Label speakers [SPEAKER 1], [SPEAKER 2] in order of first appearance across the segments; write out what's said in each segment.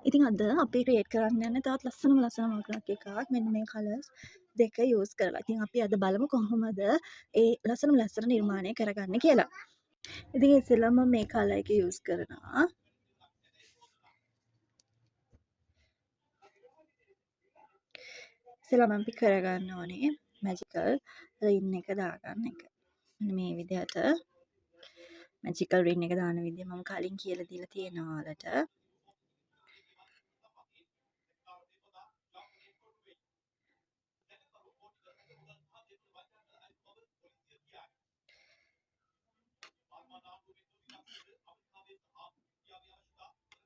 [SPEAKER 1] ඉතින් අද අපි ක්‍රියේට් කරන්න යන්නේ තවත් ලස්සනම මකරක් එකක්. මෙන්න මේ කලර්ස් දෙක යූස් කරලා. ඉතින් අපි අද බලමු කොහොමද ඒ ලස්සන නිර්මාණය කරගන්නේ කියලා. ඉතින් ඉස්සෙල්ලාම මම මේ කලර් එක යූස් කරනවා. ඉස්සෙල්ලාම අපි කරගන්න ඕනේ මැජිකල් රින් එක දාගන්න එක. මෙන්න මේ විදිහට මැජිකල් රින් එක දාන විදිය මම කලින් කියලා දීලා තියෙනවා ඔයාලට.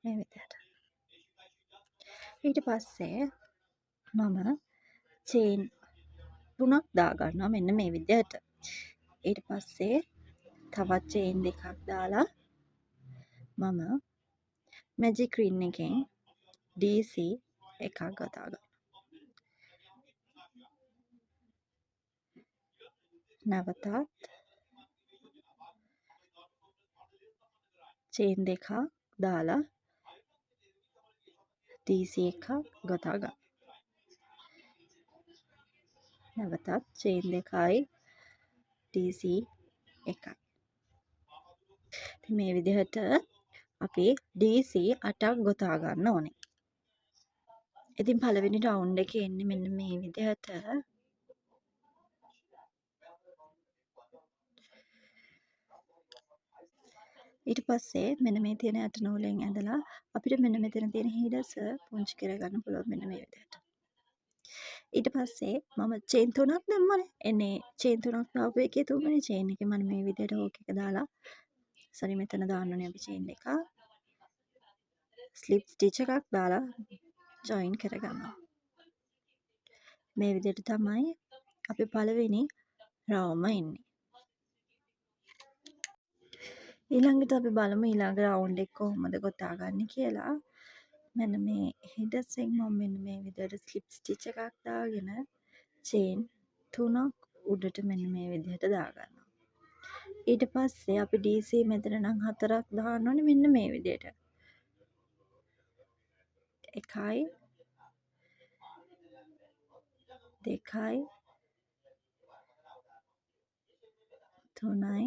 [SPEAKER 1] මේ විදිහට. ඊට පස්සේ මම චේන් 3ක් දාගන්නවා මෙන්න මේ විදිහට. ඊට පස්සේ තවත් චේන් දෙකක් දාලා මම මැජික් රින් එකෙන් DC එකක් ගොතා ගන්නවා. නැවතත් චේන් දෙකක් දාලා DC එකක් ගොතා ගන්නවා. නැවතත් චේන් දෙකයි DC එකයි. මේ විදිහට අපි DC 8ක් ගොතා ගන්න ඕනේ. ඉතින් පළවෙනි රවුන්ඩ් එකේ එන්නේ මෙන්න මේ විදිහට. ඊට පස්සේ මෙන්න මේ තියෙන ඇට නූලෙන් ඇඳලා අපිට මෙන්න මෙතන තියෙන හිඩස පුංචි කරගන්න පුළුවන් මෙන්න මේ විදිහට. ඊට පස්සේ මම චේන් 3ක් දැම්මනේ. එන්නේ චේන් 3ක් දාපු එකේ තුන්වෙනි චේන් එකේ මම මේ විදිහට හොක් එක දාලා සරි මෙතන දාන්න ඕනේ අපි චේන් එකක්. ස්ලිප් ස්ටිච් එකක් දාලා ජොයින් කරගන්නවා. මේ විදිහට තමයි අපි පළවෙනි රවුම එන්නේ. ඊළඟට අපි බලමු ඊළඟ රවුන්ඩ් එක කොහොමද ගොතාගන්නේ කියලා. මෙන්න මේ හිඩසෙන් මම මෙන්න මේ විදිහට ස්ලිප් ස්ටිච් එකක් දාගෙන චේන් 3ක් උඩට මෙන්න මේ විදිහට දාගන්නවා. ඊට පස්සේ අපි DC මෙතන නම් 4ක් දාන්න ඕනේ මෙන්න මේ විදිහට. 1යි 2යි 3යි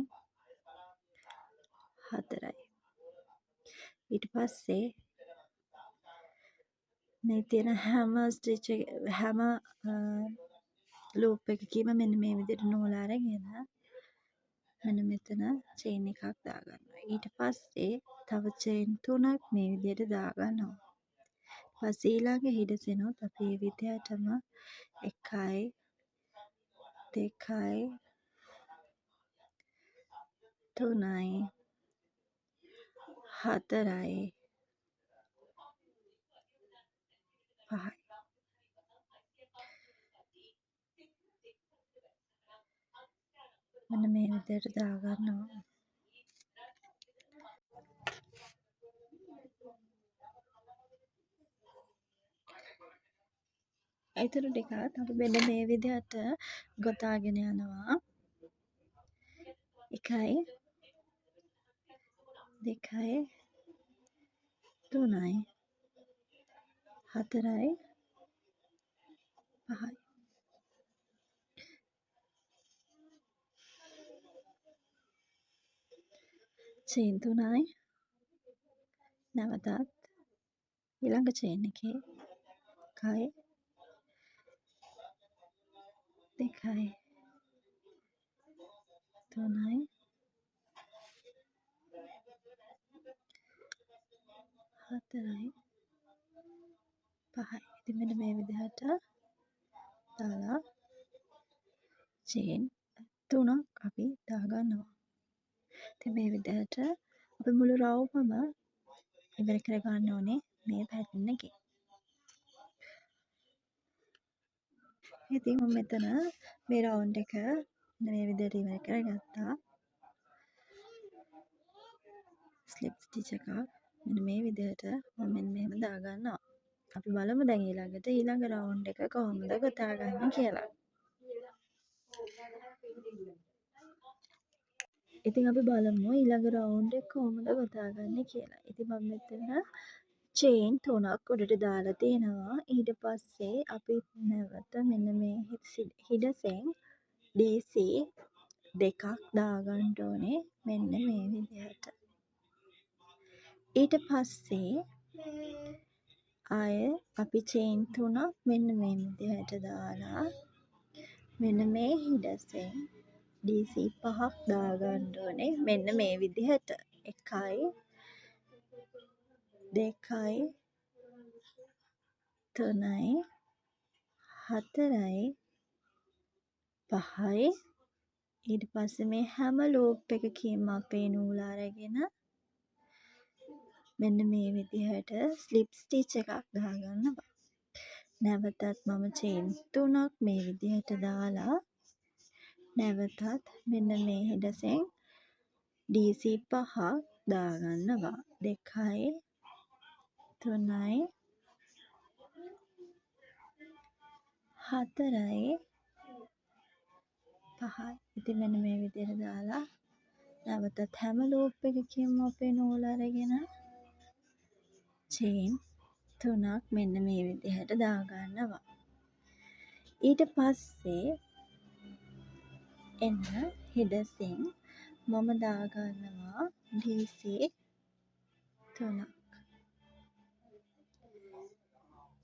[SPEAKER 1] 4යි. ඊට පස්සේ මේ තියෙන හැම ස්ටිච් එක හැම ලූප් එකකීම මෙන්න මේ විදිහට නූල අරගෙන මෙන්න මෙතන චේන් එකක් දාගන්නවා. ඊට පස්සේ තව චේන් 3ක් මේ විදිහට දාගන්නවා. පස්සේ ඊළඟ හිඩසෙනුත් අපි මේ විදිහටම 1යි 2යි 3යි 4යි 5යි. මෙන්න මේ විදිහට දාගන්නවා. ඊටු ටිකත් අපි මෙන්න මේ විදිහට ගොතාගෙන යනවා. 1යි 2යි 3යි 4යි 5යි. චේන් 3යි නැවතත් ඊළඟ චේන් එකේ 1යි 2යි 3යි 4යි 5යි. ඉතින් මෙන්න මේ විදිහට දාලා චේන් 3ක් අපි දාගන්නවා. ඉතින් මේ විදිහට අපි මුළු රවුමම ඉවර කරගන්න ඕනේ මේ පැටර්න් එකේ. ඉතින් මම මෙතන මේ රවුන්ඩ් එක මේ විදිහට ඉවර කරගත්තා. ස්ලිප් ස්ටිච් එකක් මෙන්න මේ විදිහට මම මෙන්න මෙහෙම දාගන්නවා. අපි බලමු දැන් ඊළඟට ඊළඟ රවුන්ඩ් එක කොහොමද ගොතාගන්නේ කියලා. ඉතින් අපි බලමු ඊළඟ රවුන්ඩ් එක කොහොමද ගොතාගන්නේ කියලා. ඉතින් මම මෙතන චේන් 3ක් උඩට දාලා තියෙනවා. ඊට පස්සේ අපි නැවත මෙන්න මේ හිඩසෙන් DC 2ක් දාගන්න ඕනේ මෙන්න මේ විදිහට. ඊට පස්සේ ආය අපි චේන් 3ක් මෙන්න මේ විදිහට දාලා මෙන්න මේ හිඩසෙන් DC 5ක් දාගන්න ඕනේ මෙන්න මේ විදිහට. 1යි 2යි 3යි 4යි 5යි. ඊට පස්සේ මේ හැම ලූප් එකකින්ම අපේ නූල අරගෙන මෙන්න මේ විදිහට ස්ලිප් ස්ටිච් එකක් දාගන්නවා. නැවතත් මම චේන් 3ක් මේ විදිහට දාලා නැවතත් මෙන්න මේ හිඩසෙන් DC 5ක් දාගන්නවා. 2යි 3යි 4යි 5යි. ඉතින් මෙන්න මේ විදිහට දාලා නැවතත් හැම ලූප් එකකින්ම අපේ නූල අරගෙන චේන් 3ක් මෙන්න මේ විදිහට දාගන්නවා. ඊට පස්සේ එන්න හිඩසෙන් මම දාගන්නවා DC 3ක්.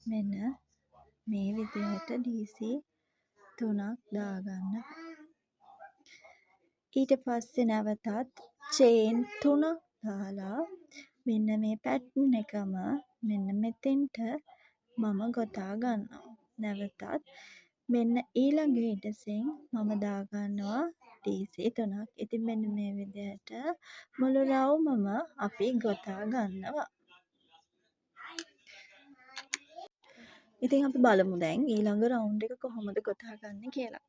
[SPEAKER 1] මෙන්න මේ විදිහට DC 3ක් දාගන්නවා. ඊට පස්සේ නැවතත් චේන් 3ක් දාලා මෙන්න මේ පැටර්න් එකම මෙන්න මෙතෙන්ට මම ගොතා ගන්නවා. නැවතත් මෙන්න ඊළඟ හිඩසෙන් මම දාගන්නවා DC 3ක්. ඉතින් මෙන්න මේ විදිහට මුළු රවුමම අපි ගොතා ගන්නවා. ඉතින් අපි බලමු දැන් ඊළඟ රවුන්ඩ් එක කොහොමද ගොතා ගන්න කියලා.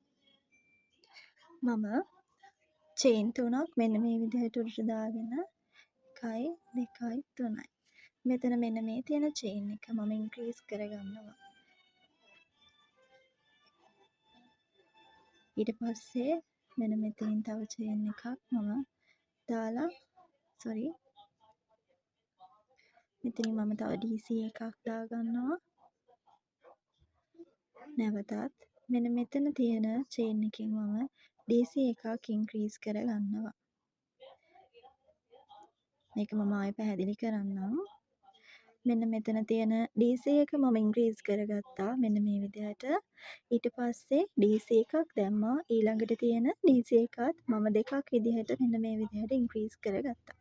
[SPEAKER 1] මම චේන් 3ක් මෙන්න මේ විදිහට උඩට දාගෙන 1යි 2යි 3යි. මෙතන මෙන්න මේ තියෙන චේන් එක මම ඉන්ක්‍රීස් කරගන්නවා. ඊට පස්සේ මෙන්න මෙතනින් තව චේන් එකක් මම දාලා මෙතනින් මම තව DC එකක් දාගන්නවා. නැවතත් මෙන්න මෙතන තියෙන චේන් එකකින් මම DC එකක් ඉන්ක්‍රීස් කරගන්නවා. මේක මම ආයෙ පැහැදිලි කරන්නම්. මෙන්න මෙතන තියෙන DC එක මම ඉන්ක්‍රීස් කරගත්තා මෙන්න මේ විදිහට. ඊට පස්සේ DC එකක් දැම්මා. ඊළඟට තියෙන DC එකත් මම 2ක් විදිහට මෙන්න මේ විදිහට ඉන්ක්‍රීස් කරගත්තා.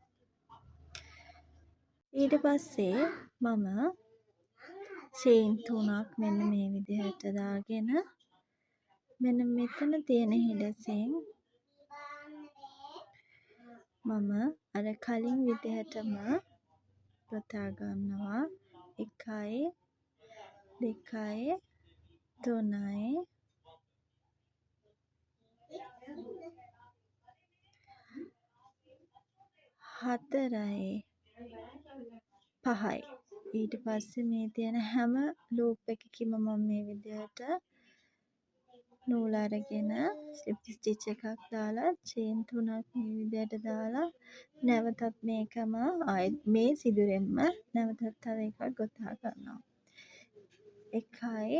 [SPEAKER 1] ඊට පස්සේ මම චේන් 3ක් මෙන්න මේ විදිහට දාගෙන මෙන්න මෙතන තියෙන හිඩසෙන් මම අර කලින් විදිහටම ගොතා ගන්නවා. 1යි 2යි 3යි 4යි 5යි. ඊට පස්සේ මේ තියෙන හැම ලූප් එකකින්ම මම මේ විදිහට නූල අරගෙන ස්ලිප් ස්ටිච් එකක් දාලා චේන් 3ක් මේ විදිහට දාලා නැවතත් මේකම ආයෙත් මේ සිදුරෙන්ම නැවතත් තව එකක් ගොතා ගන්නවා. 1යි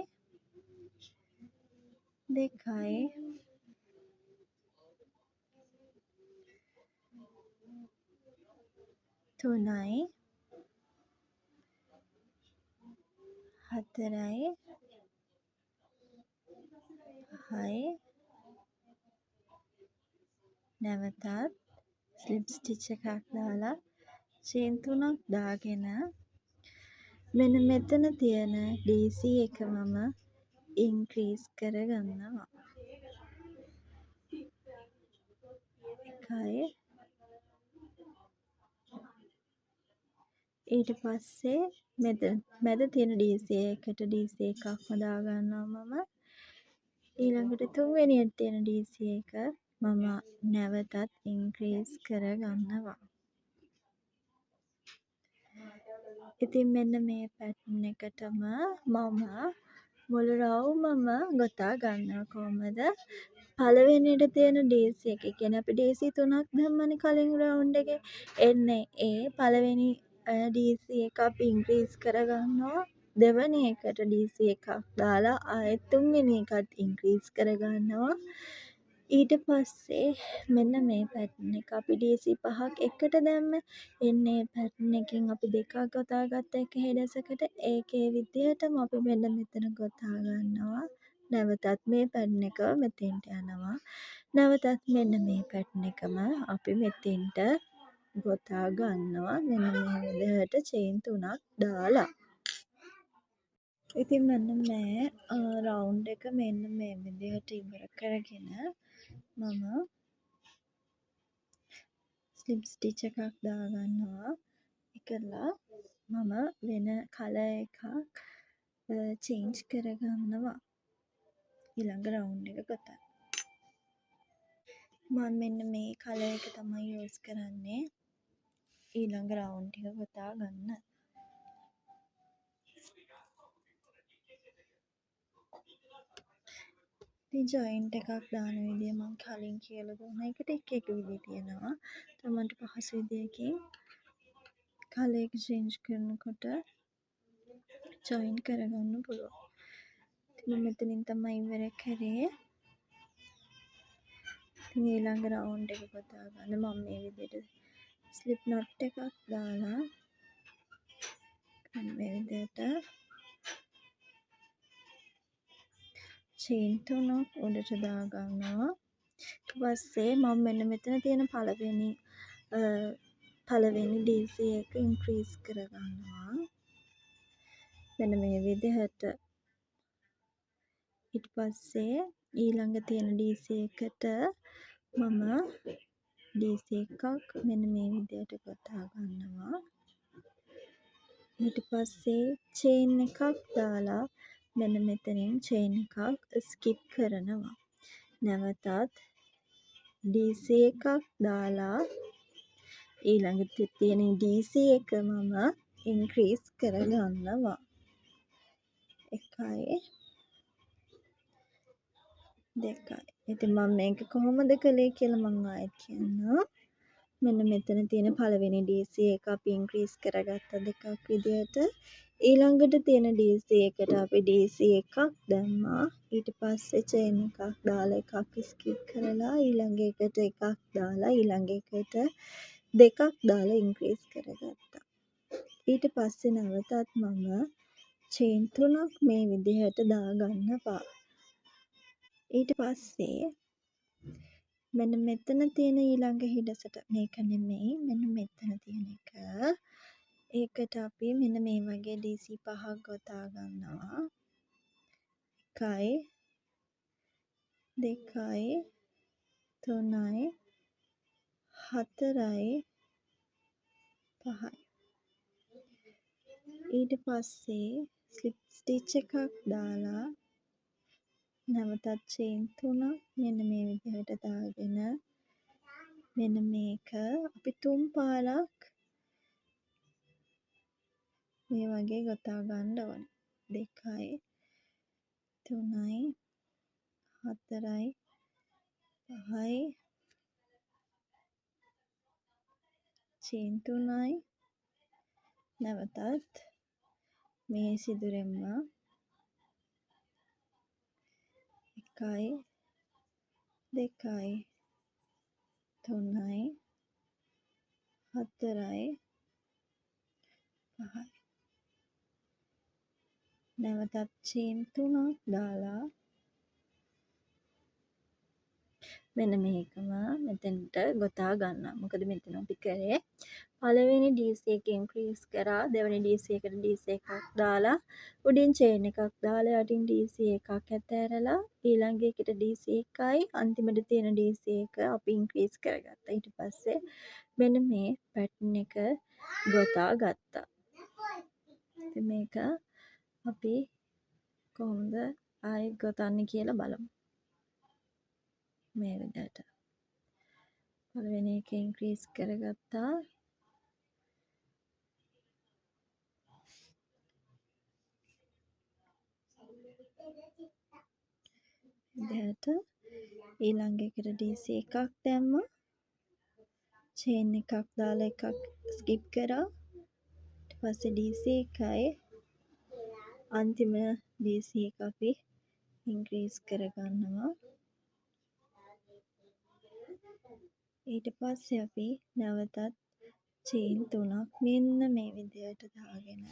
[SPEAKER 1] 2යි 3යි 4යි 5යි නැවතත් ස්ලිප් ස්ටිච් එකක් දාලා චේන් 3ක් දාගෙන මෙන්න මෙතන තියෙන DC එක මම ඉන්ක්‍රීස් කරගන්නවා. 1යි ඊට පස්සේ මැද තියෙන DC එකට DC එකක්ම දාගන්නවා මම. ඊළඟට තුන්වෙනියට තියෙන DC එක මම නැවතත් ඉන්ක්‍රීස් කරගන්නවා. ඉතින් මෙන්න මේ පැටර්න් එකටම මම මුළු රවුමම ගොතා ගන්නවා. කොහොමද? පළවෙනියට තියෙන DC එක. ඒ කියන්නේ අපි DC 3ක් දැම්මනේ කලින් රවුන්ඩ් එකේ. එන්නේ ඒ පළවෙනි DC එක අපි ඉන්ක්‍රීස් කරගන්නවා. දෙවැනි එකට DC එකක් දාලා ආයෙත් තුන්වෙනි එකත් ඉන්ක්‍රීස් කරගන්නවා. ඊට පස්සේ මෙන්න මේ පැටර්න් එක අපි DC 5ක් එකට දැම්ම. එන්නේ පැටර්න් එකෙන් අපි දෙකක් ගොතාගත්ත එක හෙඩසකට ඒකේ විදිහටම අපි මෙන්න මෙතන ගොතා ගන්නවා. නැවතත් මේ පැටර්න් එක මෙතෙන්ට යනවා. නැවතත් මෙන්න මේ පැටර්න් එකම අපි මෙතෙන්ට ගොතා ගන්නවා. මෙන්න මේ විදිහට චේන් 3ක් දාලා. ඉතින් මෙන්න මේ රවුන්ඩ් එක මෙන්න මේ විදිහට ඉවර කරගෙන මම ස්ලිප් ස්ටිච් එකක් දාගන්නවා. ඒකලා මම වෙන කලර් එකක් චේන්ජ් කරගන්නවා ඊළඟ රවුන්ඩ් එක ගොතන්න. මම මෙන්න මේ කලර් එක තමයි යූස් කරන්නේ ඊළඟ රවුන්ඩ් එක ගොතා ගන්න. ඉතින් ජොයින්ට් එකක් දාන විදිය මම කලින් කියලා දුන්නා. ඒකට එක විදිය තියෙනවා. තමන්ට පහසු විදියකින් කලර් එක චේන්ජ් කරනකොට ජොයින් කරගන්න පුළුවන්. ඉතින් මම මෙතනින් තමයි ඉවර කරේ. ඉතින් ඊළඟ රවුන්ඩ් එක ගොතා ගන්න මම මේ විදිහට ස්ලිප් knot එකක් දාලා මේ විදිහට චේන් 3ක් උඩට දා ගන්නවා. ඊට පස්සේ මම මෙන්න මෙතන තියෙන පළවෙනි DC එක ඉන්ක්‍රීස් කරගන්නවා. මෙන්න මේ විදිහට. ඊට පස්සේ ඊළඟ තියෙන DC එකට මම DC එකක් මෙන්න මේ විදිහට ගොතා ගන්නවා. ඊට පස්සේ චේන් එකක් දාලා මෙන්න මෙතනින් චේන් එකක් ස්කිප් කරනවා. නැවතත් DC එකක් දාලා ඊළඟට තියෙන DC එක මම ඉන්ක්‍රීස් කරගන්නවා. 1 2. ඉතින් මම මේක කොහොමද කළේ කියලා මම ආයෙත් කියන්නම්. මෙන්න මෙතන තියෙන පළවෙනි DC එක අපි ඉන්ක්‍රීස් කරගත්ත දෙකක් විදියට. ඊළඟට තියෙන DC එකට අපි DC එකක් දැම්මා. ඊට පස්සේ චේන් එකක් දාලා එකක් ස්කිප් කරලා ඊළඟ එකට එකක් දාලා ඊළඟ එකට දෙකක් දාලා ඉන්ක්‍රීස් කරගත්තා. ඊට පස්සේ නැවතත් මම චේන් 3ක් මේ විදිහට දාගන්නවා. ඊට පස්සේ මෙන්න මෙතන තියෙන ඊළඟ හිඩසට මේක නෙමෙයි මෙන්න මෙතන තියෙන එක. ඒකට අපි මෙන්න මේ වගේ DC 5ක් ගොතා ගන්නවා. 1 2 3 4 5. ඊට පස්සේ ස්ලිප් ස්ටිච් එකක් දාලා නැවතත් චේන් 3ක් මෙන්න මේ විදිහට දාගෙන මෙන්න මේක අපි 3 පාරක් මේ වගේ ගොතා ගන්න ඕනේ. 2 3 4 5 චේන් 3යි නැවතත් මේ සිදුරෙන්ම 1 2 3 4 5. නැවතත් චේන් 3ක් දාලා මෙන්න මේකම මෙතෙන්ට ගොතා ගන්නවා. මොකද මෙතන අපි කරේ පළවෙනි DC එක ඉන්ක්‍රීස් කරා දෙවෙනි DC එකට DC එකක් දාලා උඩින් චේන් එකක් දාලා යටින් DC එකක් ඇතෑරලා ඊළඟ එකට DC එකයි අන්තිමට තියෙන DC එක අපි ඉන්ක්‍රීස් කරගත්තා. ඊට පස්සේ මෙන්න මේ පැටර්න් එක ගොතා ගත්තා. ඉතින් මේක අපි කොහොමද ආයෙත් ගොතන්නේ කියලා බලමු. මේ විදිහට පළවෙනි එක ඉන්ක්‍රීස් කරගත්තා. විදිහට ඊළඟ එකට DC එකක් දැම්මා. චේන් එකක් දාලා එකක් ස්කිප් කරා. පස්සේ DC එකයි අන්තිම DC එක අපි ඉන්ක්‍රීස් කරගන්නවා. ඊට පස්සේ අපි නැවතත් චේන් 3ක් මෙන්න මේ විදිහට දාගෙන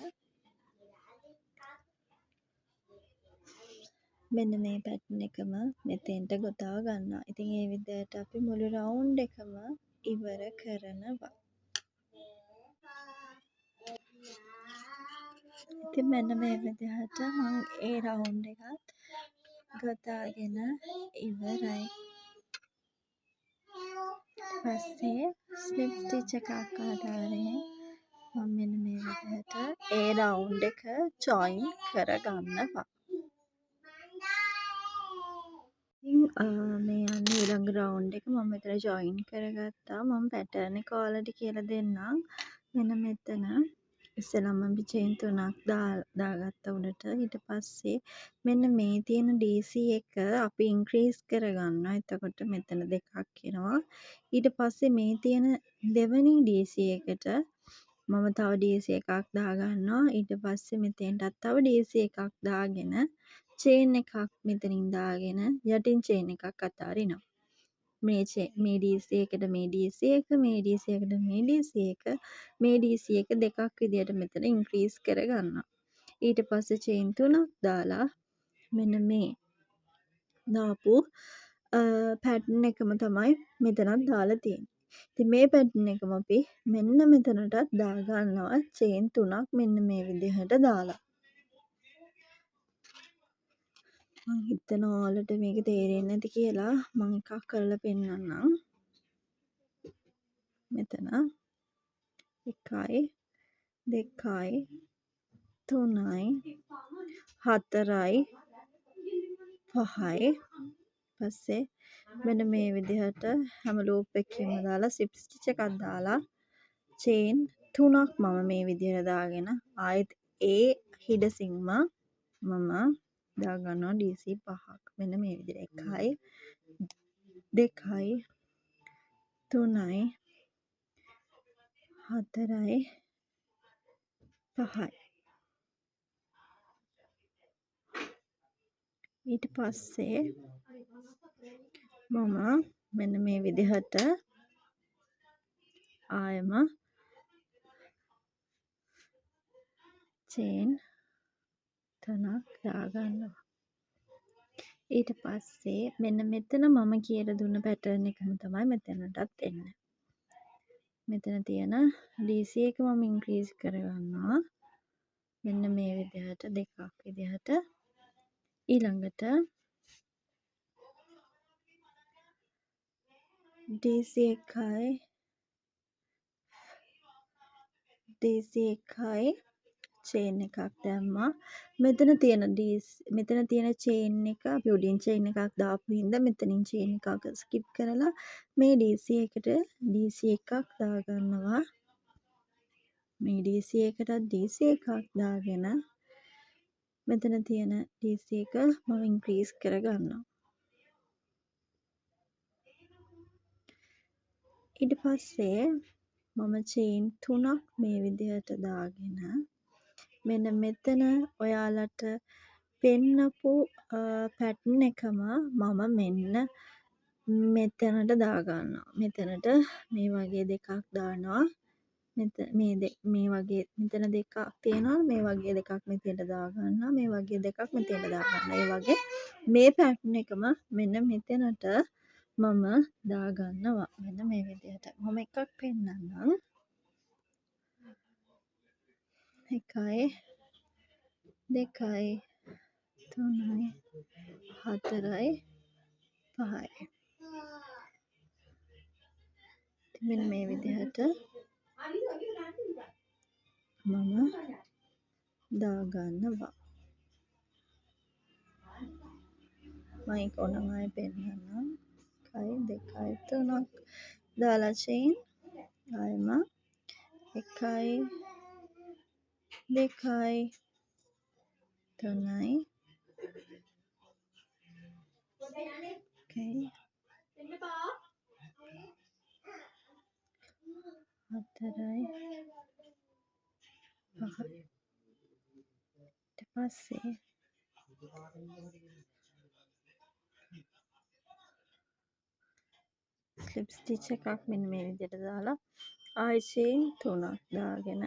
[SPEAKER 1] මෙන්න මේ පැටර්න් එකම මෙතෙන්ට ගොතා ගන්නවා. ඉතින් ඒ විදිහට අපි මුළු රවුන්ඩ් එකම ඉවර කරනවා. ඉතින් මෙන්න මේ විදිහට මම ඒ රවුන්ඩ් එකත් ගොතාගෙන ඉවරයි. පස්සේ ස්ලිප් ස්ටිච් එකක් ආධාරයෙන් මම මෙන්න මේ විදිහට ඒ රවුන්ඩ් එක ජොයින් කරගන්නවා. මේ යන ඊළඟ රවුන්ඩ් එක මම මෙතන ජොයින් කරගත්තා. මම පැටර්න් එක ඔයාලට කියලා දෙන්නම්. මෙන්න මෙතන ඉස්සෙල්ලාම අපි චේන් 3ක් දාගත්තා උඩට. ඊට පස්සේ මෙන්න මේ තියෙන DC එක අපි ඉන්ක්‍රීස් කරගන්නවා. එතකොට මෙතන 2ක් එනවා. ඊට පස්සේ මේ තියෙන දෙවෙනි DC එකට මම තව DC එකක් දාගන්නවා. ඊට පස්සේ මෙතෙන්ටත් තව DC එකක් දාගෙන චේන් එකක් මෙතනින් දාගෙන යටින් චේන් එකක් අතාරිනවා. මේ DC එකට මේ DC එක, මේ DC එකට මේ DC එක, මේ DC එක දෙකක් විදියට මෙතන ඉන්ක්‍රීස් කරගන්නවා. ඊට පස්සේ චේන් 3ක් දාලා මෙන්න මේ දාපු පැටර්න් එකම තමයි මෙතනත් දාලා තියෙන්නේ. ඉතින් මේ පැටර්න් එකම අපි මෙන්න මෙතනටත් දාගන්නවා චේන් 3ක් මෙන්න මේ විදිහට දාලා. මම හිතනවා ඔයාලට මේක තේරෙන්නේ නැති කියලා. මම එකක් කරලා පෙන්නන්නම්. මෙතන 1යි 2යි 3යි 4යි 5යි පස්සේ මෙන්න මේ විදිහට හැම ලූප් එකකින්ම දාලා ස්ලිප් ස්ටිච් එකක් දාලා චේන් 3ක් මම මේ විදිහට දාගෙන ආයෙත් ඒ හිඩසින්ම මම දාගන්නවා DC 5ක්. මෙන්න මේ විදිහට 1යි 2යි 3යි 4යි 5යි. ඊට පස්සේ මම මෙන්න මේ විදිහට ආයෙම චේන් 3ක් දාගන්නවා. ඊට පස්සේ මෙන්න මෙතන මම කියලා දුන්න පැටර්න් එකම තමයි මෙතනටත් එන්නේ. මෙතන තියෙන DC එක මම ඉන්ක්‍රීස් කරගන්නවා. මෙන්න මේ විදිහට දෙකක් විදිහට. ඊළඟට DC එකයි චේන් එකක් දැම්මා. මෙතන තියෙන චේන් එක අපි උඩින් චේන් එකක් දාපු හින්දා මෙතනින් චේන් එකක් ස්කිප් කරලා මේ DC එකට DC එකක් දාගන්නවා. මේ DC එකටත් DC එකක් දාගෙන මෙතන තියෙන DC එක මම ඉන්ක්‍රීස් කරගන්නවා. ඊට පස්සේ මම චේන් 3ක් මේ විදිහට දාගෙන මෙන්න මෙතන ඔයාලට පෙන්නපු පැටර්න් එකම මම මෙන්න මෙතනට දාගන්නවා. මෙතනට මේ වගේ දෙකක් දානවා. මේ වගේ මෙතන දෙකක් තියෙනවා. මේ වගේ දෙකක් මෙතනට දාගන්නවා. මේ වගේ දෙකක් මෙතනට දාගන්නවා. ඒ වගේ මේ පැටර්න් එකම මෙන්න මෙතනට මම දාගන්නවා. මෙන්න මේ විදිහට. මම එකක් පෙන්නන්නම්. 1යි 2යි 3යි 4යි 5යි. මෙන්න මේ විදිහට මම දාගන්නවා. මම ඒක ඕනම ආයෙ පෙන්නන්නම්. 1යි 2යි 3ක් දාලා චේන් ආයෙම 1යි 2යි 3යි 4යි පහයි. ඊට පස්සේ ස්ලිප් ස්ටිච් එකක් මෙන්න මේ විදිහට දාලා ආයි චේන් 3ක් දාගෙන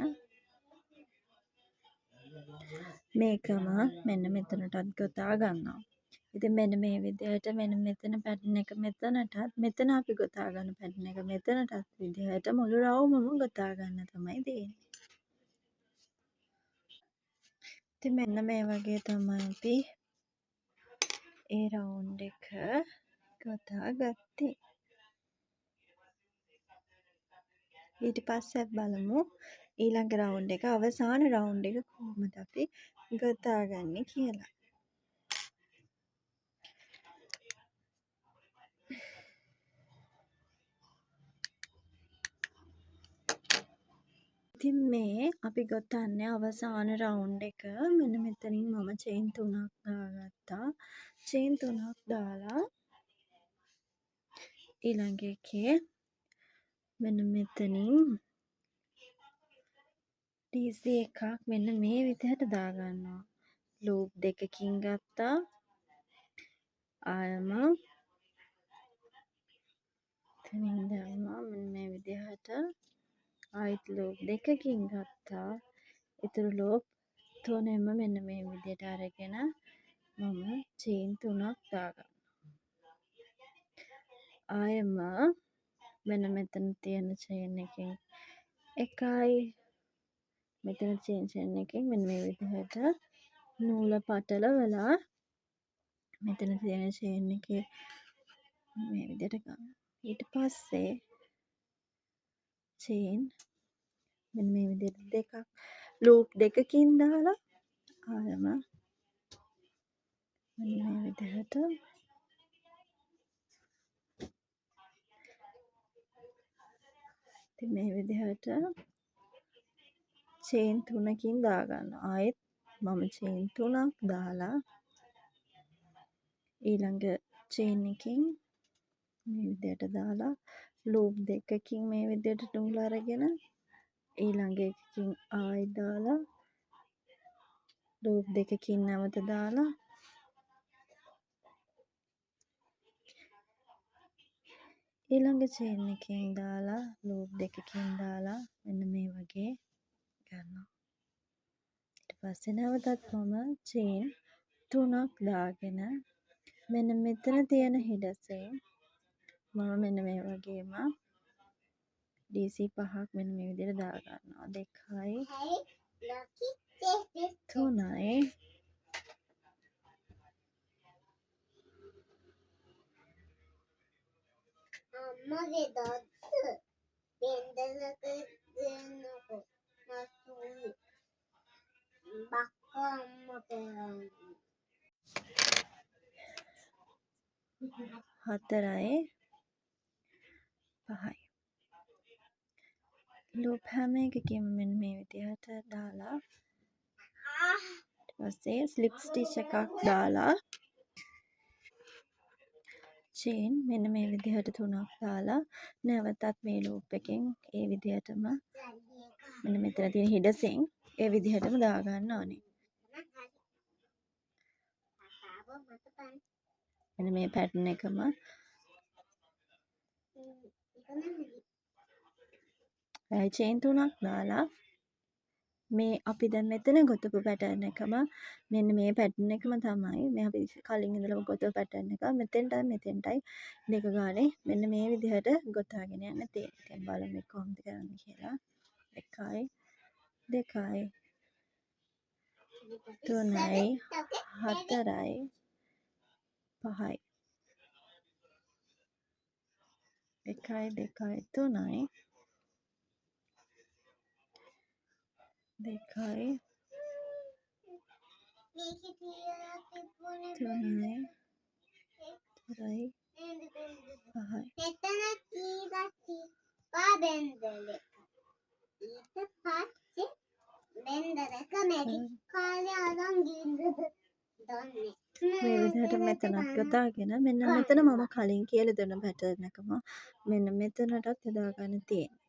[SPEAKER 1] මේකම මෙන්න මෙතනටත් ගොතා ගන්නවා. ඉතින් මෙන්න මේ විදිහට මෙන්න මෙතන පැටර්න් එක මෙතනටත් මෙතන අපි ගොතා ගන්න පැටර්න් එක මෙතනටත් විදිහට මුළු රවුමම ගොතා ගන්න තමයි තියෙන්නේ. ඉතින් මෙන්න මේ වගේ තමයි අපි ඒ රවුන්ඩ් එක ගොතා ගත්තේ. ඊට පස්සේ බලමු ඊළඟ රවුන්ඩ් එක අවසාන රවුන්ඩ් එක කොහොමද අපි ගොතාගන්නේ කියලා. ඉතින් මේ අපි ගොතන්නේ අවසාන රවුන්ඩ් එක මෙන්න මෙතනින් මම චේන් 3ක් දාගත්තා. චේන් 3ක් දාලා ඊළඟ එකේ මෙන්න මෙතනින් DC එකක් මෙන්න මේ විදිහට දාගන්නවා. ලූප් දෙකකින් ගත්තා. ආයම එතනින් දැම්මා මෙන්න මේ විදිහට. ආයිත් ලූප් දෙකකින් ගත්තා. ඉතුරු ලූප් තුනෙන්ම මෙන්න මේ විදිහට අරගෙන මම චේන් 3ක් දාගන්නවා. ආයෙම මෙන්න මෙතන තියෙන චේන් එකෙන් එකයි මෙතන චේන් එකෙන් මෙන්න මේ විදිහට නූල පටලවලා මෙතන තියෙන චේන් එකේ මේ විදිහට ගන්න. ඊට පස්සේ චේන් මෙන්න මේ විදිහට දෙකක් ලූප් දෙකකින් දාලා ආයෙම මෙන්න මේ විදිහට ඉතින් මේ විදිහට චේන් 3කින් දාගන්නවා. ආයෙත් මම චේන් 3ක් දාලා ඊළඟ චේන් එකකින් මේ විදිහට දාලා ලූප් දෙකකින් මේ විදිහට නූල් අරගෙන ඊළඟ එකකින් ආයෙ දාලා ලූප් දෙකකින් නැවත දාලා ඊළඟ චේන් එකකින් දාලා ලූප් දෙකකින් දාලා මෙන්න මේ වගේ ගන්නවා. ඊට පස්සේ නැවතත් මම චේන් 3ක් දාගෙන මෙන්න මෙතන තියෙන හිඩසෙන් මම මෙන්න මේ වගේම DC 5ක් මෙන්න මේ විදිහට දා ගන්නවා. 2යි 3යි
[SPEAKER 2] අම්මගේ දත්ත බෙන්ඩලක දෙන්නකො මස්තුයි බක්කා අම්ම පෙරන්නේ
[SPEAKER 1] 4යි 5යි ලූප් හැම එකකින්ම මෙන්න මේ විදිහට දාලා ඊට පස්සේ ස්ලිප් ස්ටිච් එකක් දාලා චේන් මෙන්න මේ විදිහට 3ක් දාලා නැවතත් මේ ලූප් එකෙන් ඒ විදිහටම මෙන්න මෙතන තියෙන හිඩසෙන් ඒ විදිහටම දා ගන්න ඕනේ. මෙන්න මේ පැටර්න් එකම චේන් 3ක් දාලා මේ අපි දැන් මෙතන ගොතපු පැටර්න් එකම මෙන්න මේ පැටර්න් එකම තමයි මේ අපි කලින් ඉඳලම ගොතපු පැටර්න් එක මෙතෙන්ටයි දෙක ගානේ මෙන්න මේ විදිහට ගොතාගෙන යන්න තියෙන්නේ. දැන් බලමු කොහොමද කරන්නේ කියලා. 1යි 2යි 3යි 4යි 5යි 1යි 2යි 3යි 2යි 3යි 4යි 5යි
[SPEAKER 2] මෙතන කීපා බෙන්දලේ ඊට පස්සේ බෙන්දලක මැජික් කාලේ අරන් ගින්ද දන්නේ
[SPEAKER 1] මේ විදිහට මෙතනත් ගොතාගෙන මෙන්න මෙතන මම කලින් කියලා දුන්න පැටර්න් එකම මෙන්න මෙතනටත් යොදා ගන්න තියෙනවා.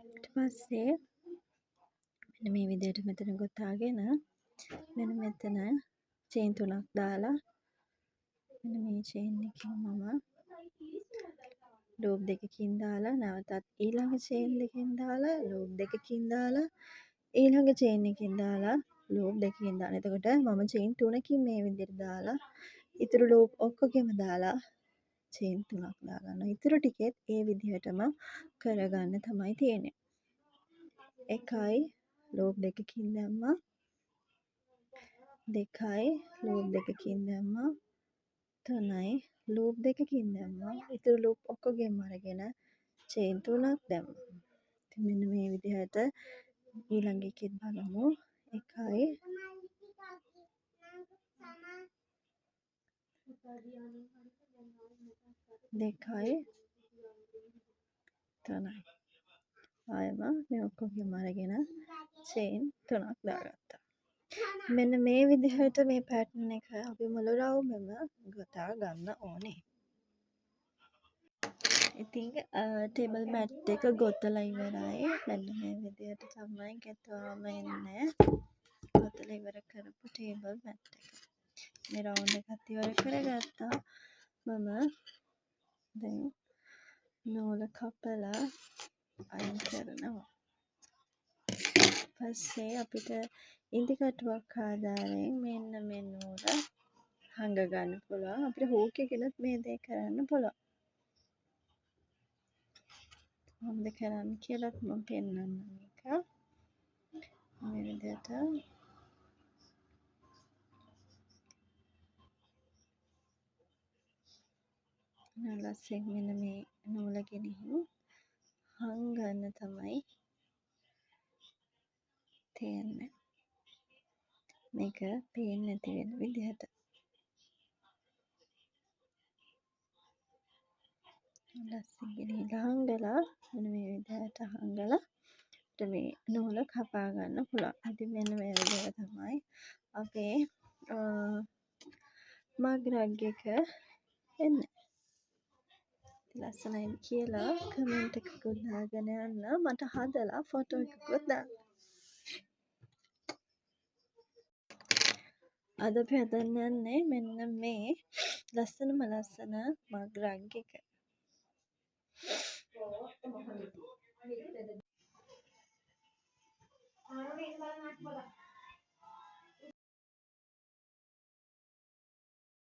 [SPEAKER 1] ඊට පස්සේ මෙන්න මේ විදිහට මෙතන ගොතාගෙන මෙන්න මෙතන චේන් 3ක් දාලා මෙන්න මේ චේන් එකෙන් මම ලූප් දෙකකින් දාලා නැවතත් ඊළඟ චේන් දෙකකින් දාලා ලූප් දෙකකින් දාලා ඊළඟ චේන් එකකින් දාලා ලූප් දෙකකින් දාලා. එතකොට මම චේන් 3කින් මේ විදිහට දාලා ඉතුරු ලූප් ඔක්කොගෙම දාලා චේන් 3ක් දාගන්නවා. ඉතුරු ටිකෙත් ඒ විදිහටම කරගන්න තමයි තියෙන්නේ. එකයි ලූප් දෙකකින් දැම්මා. දෙකයි ලූප් දෙකකින් දැම්මා. තුනයි ලූප් දෙකකින් දැම්මා. ඉතුරු ලූප් ඔක්කොගෙම අරගෙන චේන් 3ක් දැම්මා. ඉතින් මෙන්න මේ විදිහට ඊළඟ එකෙත් බලමු. එකයි දෙකයි තුනයි. ආයෙම මේ ඔක්කොගෙම අරගෙන චේන් 3ක් දාගත්තා. මෙන්න මේ විදිහට මේ පැටර්න් එක අපි මුළු රවුමම ගොතා ගන්න ඕනේ. ඉතින් ටේබල් මැට් එක ගොතලා ඉවරයි. මෙන්න මේ විදිහට තමයි ගෙතුවාම එන්නේ. ගොතලා ඉවර කරපු ටේබල් මැට් එක. මේ රවුන්ඩ් එකත් ඉවර කරගත්තා. මම දැන් නූල කපලා අයින් කරනවා. පස්සේ අපිට ඉදි කටුවක් ආධාරයෙන් මෙන්න මේ නූල හංග ගන්න පුළුවන්. අපිට හූක් එකකිනුත් මේ දේ කරන්න පුළුවන්. කොහොමද කරන්නේ කියලාත් මම පෙන්නන්නම් මේක. මේ විදිහට නලස්සෙන් මෙන්න මේ නූල ගෙනිහින් හංගන්න තමයි තියෙන්නේ. මේක පේන්නේ නැති වෙන විදිහට. ලස්සෙන් ගෙනිහිලා හංගලා මෙන්න මේ විදිහට හංගලා අපිට මේ නූල කපා ගන්න පුළුවන්. ඉතින් මෙන්න මේ විදිහට තමයි අපේ මග් රග් එක එන්නේ. ලස්සනයි කියලා කමෙන්ට් එකකුත් දාගෙන යන්න. මට හදලා ෆොටෝ එකකුත් දාන්න. අද අපි හදන්න යන්නේ මෙන්න මේ ලස්සනම ලස්සන මග් රග් එක.